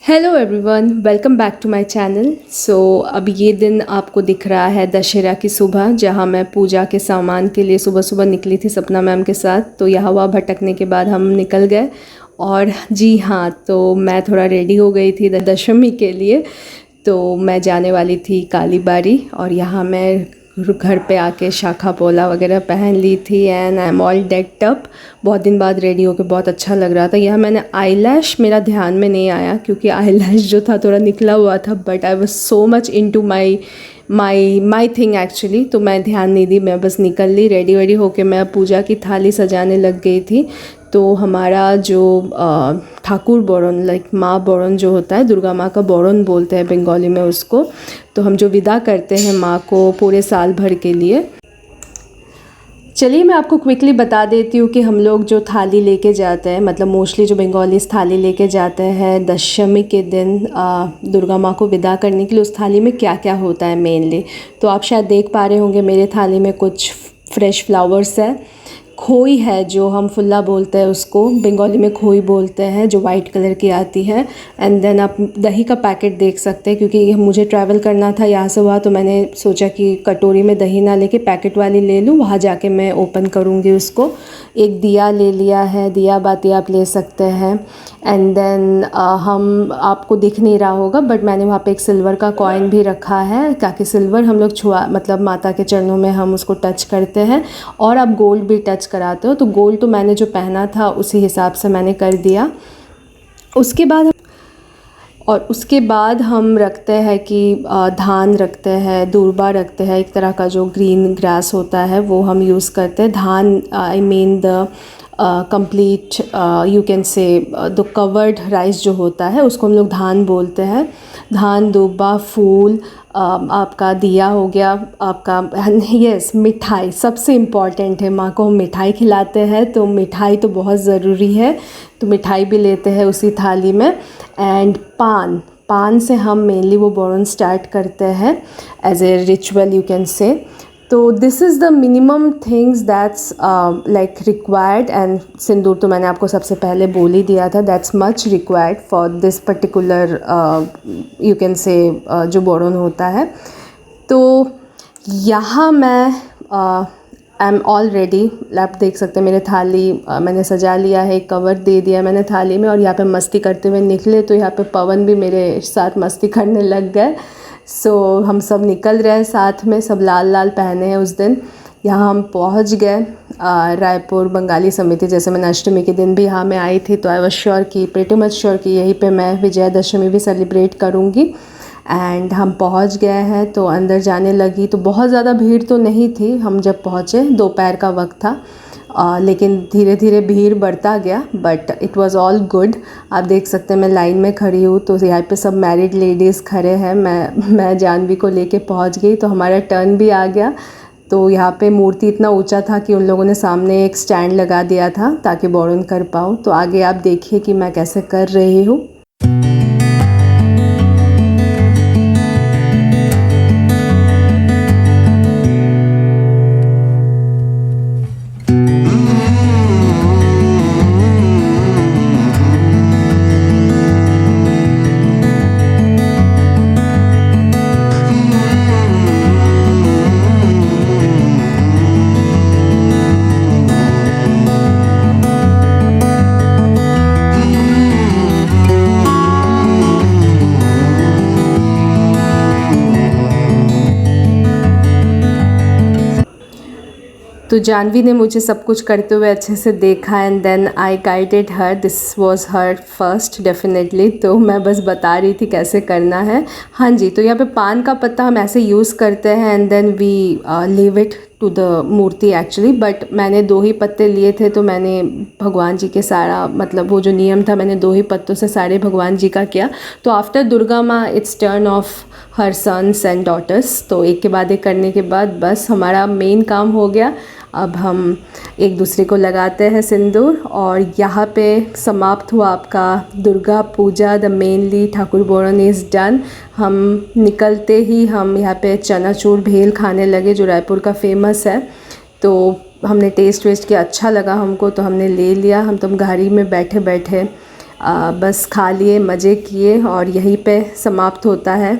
Hello everyone, welcome back to my channel. अब ये दिन आपको दिख रहा है दशहरा की सुबह, जहाँ मैं पूजा के सामान के लिए सुबह सुबह निकली थी सपना मैम के साथ। तो यहाँ हवा भटकने के बाद हम निकल गए। और जी हाँ, तो मैं थोड़ा रेडी हो गई थी दशमी के लिए। तो मैं जाने वाली थी कालीबाड़ी, और यहाँ मैं घर पे आके शाखा पोला वगैरह पहन ली थी and I am all decked up. बहुत दिन बाद रेडी होकर बहुत अच्छा लग रहा था। यह मैंने आईलैश मेरा ध्यान में नहीं आया, क्योंकि आईलैश जो था थोड़ा निकला हुआ था, but I was so much into my thing actually. तो मैं ध्यान नहीं दी, मैं बस निकल ली रेडी वेडी होके। मैं पूजा की थाली सजाने लग गई थी। तो हमारा जो ठाकुर बोरन, लाइक माँ बोरन जो होता है, दुर्गा माँ का बोरन बोलते हैं बंगाली में उसको। तो हम जो विदा करते हैं माँ को पूरे साल भर के लिए। चलिए मैं आपको क्विकली बता देती हूँ कि हम लोग जो थाली लेके जाते हैं, मतलब मोस्टली जो बंगालीज थाली लेके जाते हैं दशमी के दिन दुर्गा माँ को विदा करने के लिए, उस थाली में क्या क्या होता है मेनली। तो आप शायद देख पा रहे होंगे मेरे थाली में कुछ फ्रेश फ्लावर्स है, खोई है जो हम फुल्ला बोलते हैं, उसको बंगाली में खोई बोलते हैं, जो वाइट कलर की आती है। एंड देन आप दही का पैकेट देख सकते हैं, क्योंकि मुझे ट्रैवल करना था यहाँ से वहाँ, तो मैंने सोचा कि कटोरी में दही ना लेके पैकेट वाली ले लूँ, वहाँ जाके मैं ओपन करूँगी उसको। एक दिया ले लिया है, दिया बाती आप ले सकते हैं। एंड देन हम आपको दिख नहीं रहा होगा, बट मैंने वहाँ पे एक सिल्वर का कॉइन भी रखा है, ताकि सिल्वर हम लोग छुआ, मतलब माता के चरणों में हम उसको टच करते हैं। और आप गोल्ड भी टच कराते हो, तो गोल्ड तो मैंने जो पहना था उसी हिसाब से मैंने कर दिया। उसके बाद हम रखते हैं कि धान रखते हैं, दूर्बा रखते हैं, एक तरह का जो ग्रीन ग्रास होता है वो हम यूज़ करते हैं। धान, I mean the complete you can से द कवर्ड राइस जो होता है, उसको हम लोग धान बोलते हैं। धान, दूबा, फूल, आपका दिया हो गया आपका, यस मिठाई सबसे इम्पॉर्टेंट है। माँ को हम मिठाई खिलाते हैं, तो मिठाई तो बहुत ज़रूरी है, तो मिठाई भी लेते हैं उसी थाली में। एंड पान से हम मेनली वो बोरन स्टार्ट करते हैं as a ritual you can say. तो this is the minimum things that's like required. And sindoor तो मैंने आपको सबसे पहले बोल ही दिया था, that's much required for this particular you can say जो बोरन होता है। तो यहाँ मैं आई एम ऑल रेडी। आप देख सकते हैं मेरे थाली मैंने सजा लिया है, एक कवर दे दिया मैंने थाली में, और यहाँ पे मस्ती करते हुए निकले। तो यहाँ पे पवन भी मेरे साथ मस्ती करने लग गए। हम सब निकल रहे हैं साथ में, सब लाल लाल पहने हैं उस दिन। यहाँ हम पहुँच गए रायपुर बंगाली समिति। जैसे मैंने अष्टमी के दिन भी यहाँ मैं आई थी, तो आई वॉज श्योर कि प्रीटी मच श्योर कि यहीं पे मैं विजयादशमी भी सेलिब्रेट करूँगी। एंड हम पहुँच गए हैं, तो अंदर जाने लगी। तो बहुत ज़्यादा भीड़ तो नहीं थी, हम जब पहुँचे दोपहर का वक्त था, लेकिन धीरे धीरे भीड़ बढ़ता गया, but it was all good. आप देख सकते हैं मैं लाइन में खड़ी हूँ, तो यहाँ पे सब मैरिड लेडीज़ खड़े हैं। मैं जानवी को लेके पहुँच गई, तो हमारा टर्न भी आ गया। तो यहाँ पे मूर्ति इतना ऊंचा था कि उन लोगों ने सामने एक स्टैंड लगा दिया था ताकि बोरन कर पाऊँ। तो आगे आप देखिए कि मैं कैसे कर रही हूँ। तो जानवी ने मुझे सब कुछ करते हुए अच्छे से देखा, and then I guided her. This was her first definitely. तो मैं बस बता रही थी कैसे करना है। हाँ जी, तो यहाँ पे पान का पत्ता हम ऐसे यूज़ करते हैं, and then we leave it to the murti actually. But मैंने 2 ही पत्ते लिए थे, तो मैंने भगवान जी के सारा, मतलब वो जो नियम था, मैंने 2 ही पत्तों से सारे भगवान जी का किया। तो after Durga Maa it's turn of her sons and daughters. तो एक के बाद एक करने के बाद बस हमारा मेन काम हो गया। अब हम एक दूसरे को लगाते हैं सिंदूर, और यहाँ पे समाप्त हुआ आपका Durga Puja. The mainly Thakur boron is done. हम निकलते ही हम यहाँ पे चनाचूर भेल खाने लगे, जो रायपुर का फेमस है। तो हमने टेस्ट वेस्ट किया, अच्छा लगा हमको, तो हमने ले लिया। हम तो गाड़ी में बैठे बैठे बस खा लिए, मज़े किए और यहीं पे समाप्त होता है।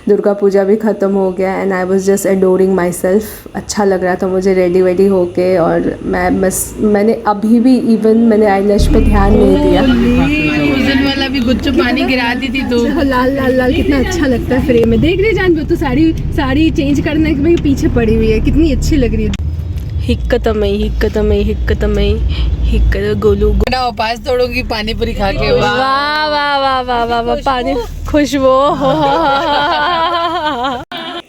दुर्गा पूजा भी ख़त्म हो गया and I was just adoring myself. अच्छा लग रहा था मुझे रेडी वेडी होके, और मैंने अभी भी इवन मैंने आईलैश पे ध्यान नहीं दिया। उस वाला भी गुच्चू पानी गिरा दी थी तो लाल लाल लाल कितना अच्छा लगता है फ्रेम में। देख रही जान तो साड़ी चेंज करने के पीछे पड़ी हुई है, कितनी अच्छी लग रही है। हिक्कत गोलू ना पास तोड़ूंगी पानी पूरी खा के। वाह वाह वाह वाह वाह वाह, पानी खुशबू।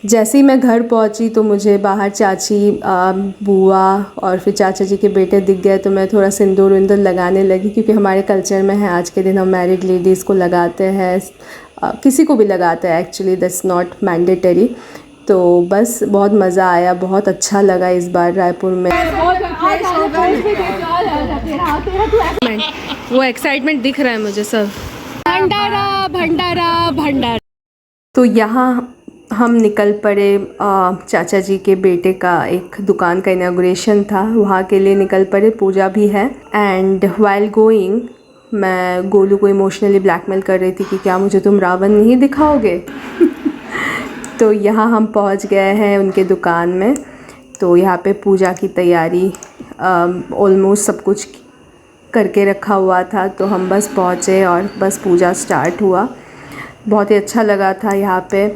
जैसे ही मैं घर पहुंची तो मुझे बाहर चाची, बुआ और फिर चाचा जी के बेटे दिख गए, तो मैं थोड़ा सिंदूर विंदूर लगाने लगी, क्योंकि हमारे कल्चर में है आज के दिन हम मैरिड लेडीज़ को लगाते हैं, किसी को भी लगाते हैं एक्चुअली, दैट्स नॉट मैंडेटरी। तो बस बहुत मज़ा आया, बहुत अच्छा लगा इस बार रायपुर में। वो एक्साइटमेंट दिख रहा है मुझे सब। भंडारा भंडारा भंडारा। तो यहाँ हम निकल पड़े, चाचा जी के बेटे का एक दुकान का इनॉग्रेशन था, वहाँ के लिए निकल पड़े, पूजा भी है। एंड वाइल गोइंग मैं गोलू को इमोशनली ब्लैकमेल कर रही थी कि क्या मुझे तुम रावण नहीं दिखाओगे। तो यहाँ हम पहुँच गए हैं उनके दुकान में। तो यहाँ पे पूजा की तैयारी ऑलमोस्ट सब कुछ करके रखा हुआ था, तो हम बस पहुँचे और बस पूजा स्टार्ट हुआ। बहुत ही अच्छा लगा था यहाँ पे,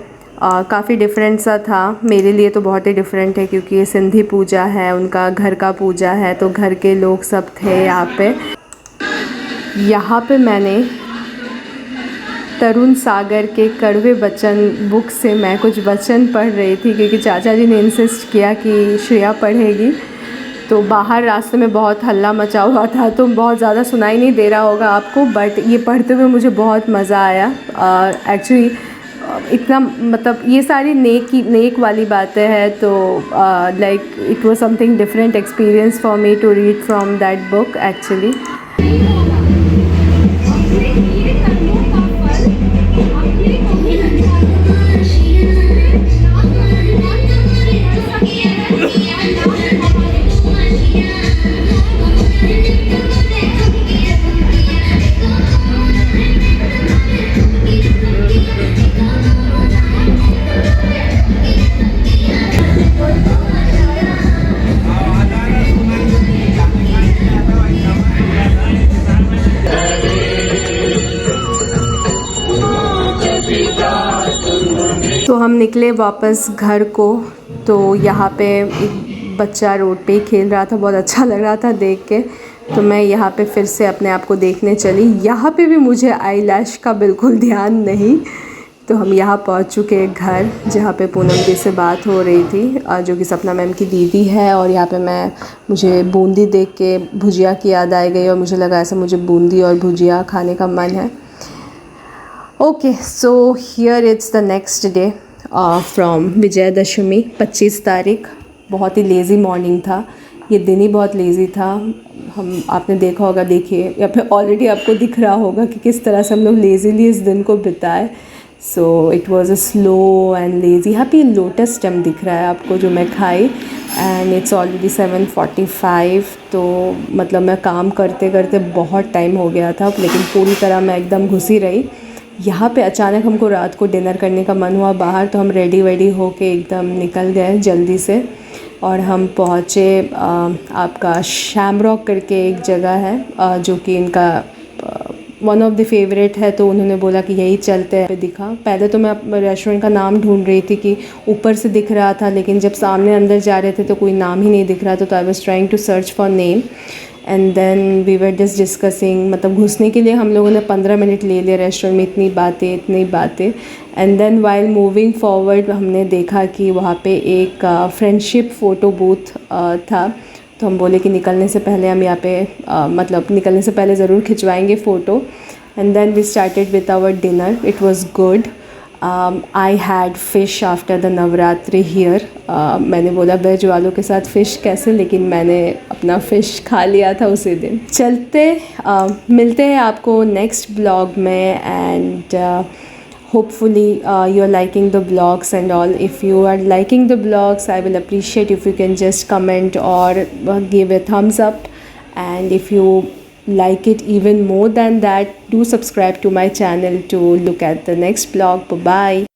काफ़ी डिफरेंट सा था मेरे लिए, तो बहुत ही डिफरेंट है क्योंकि ये सिंधी पूजा है, उनका घर का पूजा है, तो घर के लोग सब थे यहाँ पे। यहाँ पे मैंने तरुण सागर के कड़वे वचन बुक से मैं कुछ वचन पढ़ रही थी, क्योंकि चाचा जी ने इंसिस्ट किया कि श्रेया पढ़ेगी। तो बाहर रास्ते में बहुत हल्ला मचा हुआ था, तो बहुत ज़्यादा सुनाई नहीं दे रहा होगा आपको, बट ये पढ़ते हुए मुझे बहुत मज़ा आया। एक्चुअली इतना मतलब ये सारी नेक वाली बातें हैं, तो like it was something different experience for me to read from that book actually. तो हम निकले वापस घर को, तो यहाँ पे एक बच्चा रोड पे ही खेल रहा था, बहुत अच्छा लग रहा था देख के। तो मैं यहाँ पे फिर से अपने आप को देखने चली। यहाँ पे भी मुझे आईलैश का बिल्कुल ध्यान नहीं। तो हम यहाँ पहुँच चुके हैं घर, जहाँ पे पूनम जी से बात हो रही थी, जो कि सपना मैम की दीदी है। और यहाँ पे मुझे बूंदी देख के भुजिया की याद आ गई, और मुझे लगा ऐसा मुझे बूंदी और भुजिया खाने का मन है। Okay, so here it's the next day from Vijayadashami 25 तारीख। बहुत ही लेज़ी मॉर्निंग था, ये दिन ही बहुत लेज़ी था। आपने देखा होगा, देखिए या फिर ऑलरेडी आपको दिख रहा होगा कि किस तरह से हम लोग लेज़ीली इस दिन को बिताए। So it was a slow and lazy. यहाँ पे लोटस स्टेम दिख रहा है आपको जो मैं खाई, एंड इट्स ऑलरेडी 7:45। तो मतलब मैं काम करते करते बहुत टाइम हो गया था, लेकिन पूरी तरह मैं एकदम घुसी रही। यहाँ पे अचानक हमको रात को डिनर करने का मन हुआ बाहर, तो हम रेडी वेडी होके एकदम निकल गए जल्दी से, और हम पहुँचे आपका शैमरॉक करके एक जगह है, जो कि इनका वन ऑफ द फेवरेट है। तो उन्होंने बोला कि यही चलते हैं। दिखा, पहले तो मैं रेस्टोरेंट का नाम ढूंढ रही थी कि ऊपर से दिख रहा था, लेकिन जब सामने अंदर जा रहे थे तो कोई नाम ही नहीं दिख रहा था। तो I was trying to search for name, and then we were just discussing. मतलब घुसने के लिए हम लोगों ने 15 मिनट ले लिए रेस्टोरेंट में, इतनी बातें। And then while moving forward हमने देखा कि वहाँ पे एक फ्रेंडशिप फ़ोटो बूथ था। तो हम बोले कि निकलने से पहले हम यहाँ पे मतलब निकलने से पहले ज़रूर खिंचवाएंगे photo. And then we started with our dinner. It was good. I had fish after the Navratri here. मैंने बोला वेज वालों के साथ फ़िश कैसे, लेकिन मैंने अपना फ़िश खा लिया था उसी दिन। मिलते हैं आपको नेक्स्ट ब्लॉग में, and hopefully you are liking the vlogs and all. If you are liking the vlogs, I will appreciate if you can just comment or give a thumbs up. And if you like it even more than that, do subscribe to my channel to look at the next vlog. Bye bye.